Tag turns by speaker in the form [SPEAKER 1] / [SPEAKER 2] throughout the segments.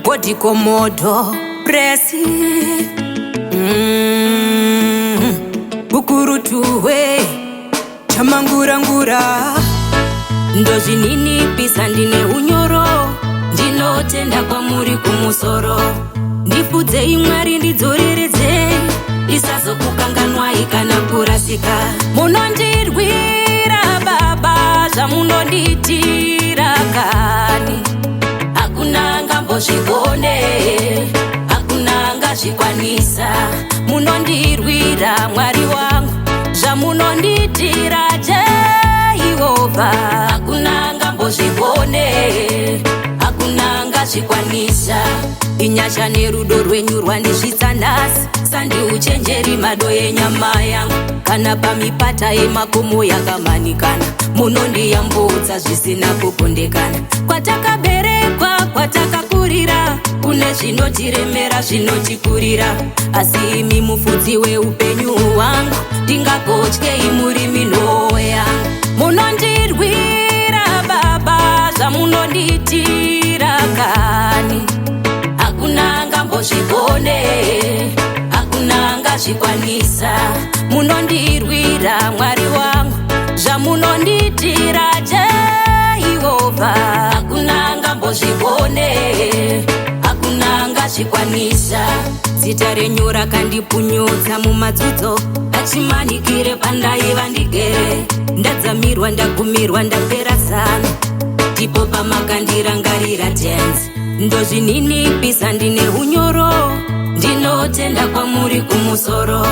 [SPEAKER 1] Body komodo presi bukurutuwe chamangurangura ndozvinini pisa ndine unyoro ndinotenda kwamuri kumusoro ndifudzei Mwari ndidzoreredzei isazokukanganwai kana kurasika munondirwira baba zvamunonditira kani hakuna ngambozvigone hakuna ngazvikwanisa munondirwira Mwari wangu zvamunonditira Jehovha hakuna ngambozvigone hakuna ngazvikwanisa inyasha nerudo rwenyu rwandisvitsa nhasi sandiuchenjeri mado yenyama yangu kana pamipata yemakomo yakamanikana munondiyambutsa zvisina kukundikana kwatakaberekwa kwatakakurira kune zvinotiremera zvinotikurira asi imi mufudzi weupenyu hwangu ndingagotyei muri minhoho yangu munondirwira baba zvamunonditira kani hakuna ngambozvigone hakuna ngazvikwanisa munondirwira Mwari wangu zvamunonditira Jehovha hakuna ngambozvigone hakuna ngazvikwanisa zita renyu rakandipunyudza mumadzudzo achimanikire pandaiva ndigere ndadzamirwa ndagumirwa ndapera zano ndipo pamakandirangarira tenzi ndozvininipisa ndine unyoro ndinotenda kwamuri kumusoro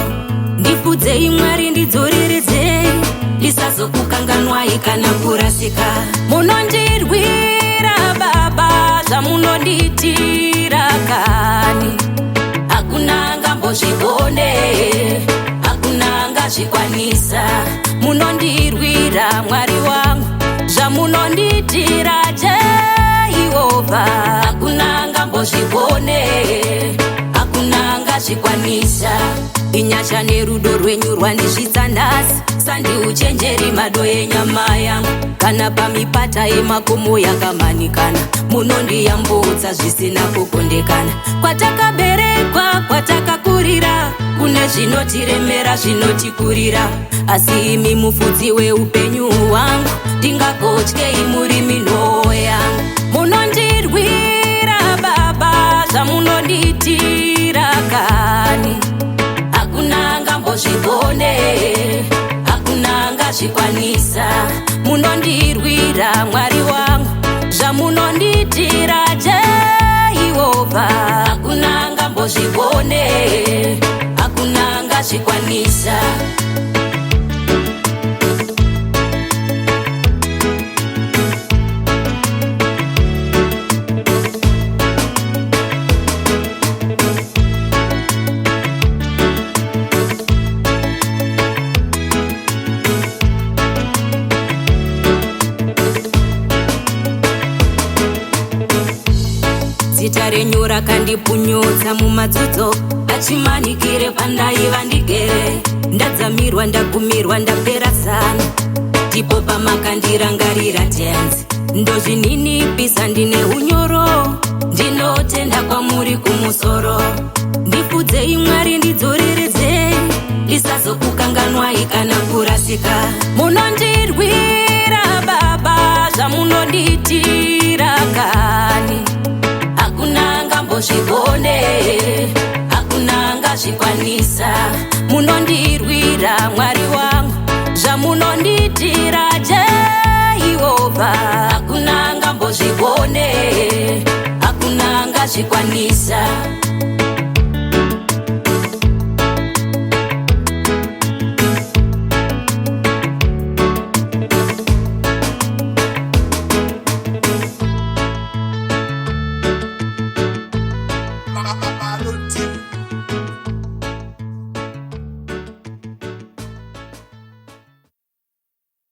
[SPEAKER 1] ndifudzei Mwari ndidzoreredzei ndisazokukanganwai kana kurasika munondirwira baba zvamunonditira kani hakuna ngambozvigone hakuna ngazvikwanisa munondirwira Mwari wangu zvamunonditira Jehovha hakuna ngambozvigone hakuna ngazvikwanisa inyasha nerudo rwenyu rwandisvitsa nhasi sandiuchenjeri mado yenyama yangu kana pamipata yemakomo yakamanikana munondiyambutsa zvisina kukundikana kwatakaberekwa kwatakakurira kune zvinotiremera zvinotikurira asi imi mufudzi weupenyu hwangu ndingagotyei muri minhoho yangu munondirwira baba zvamunonditira kani hakuna ngambozvigone hakuna ngazvikwanisa munondirwira Mwari wangu zvamunonditira Jehovha hakuna ngambozvigone hakuna ngazvikwanisa zita renyu rakandipunyudza mumadzudzo achimanikire pandaiva ndigere ndadzamirwa ndagumirwa ndapera zano ndipo pamakandirangarira tenzi ndozvininipisa ndine unyoro ndinotenda kwamuri kumusoro ndifudzei Mwari ndidzoreredzei ndisazokukanganwai kana kurasika munondirwira baba zvamunonditira kani hakuna ngambozvigone hakuna ngazvikwanisa munondirwira Mwari wangu zvamunonditira Jehovha hakuna ngambozvigone hakuna ngazvikwanisa
[SPEAKER 2] Ha ha ha.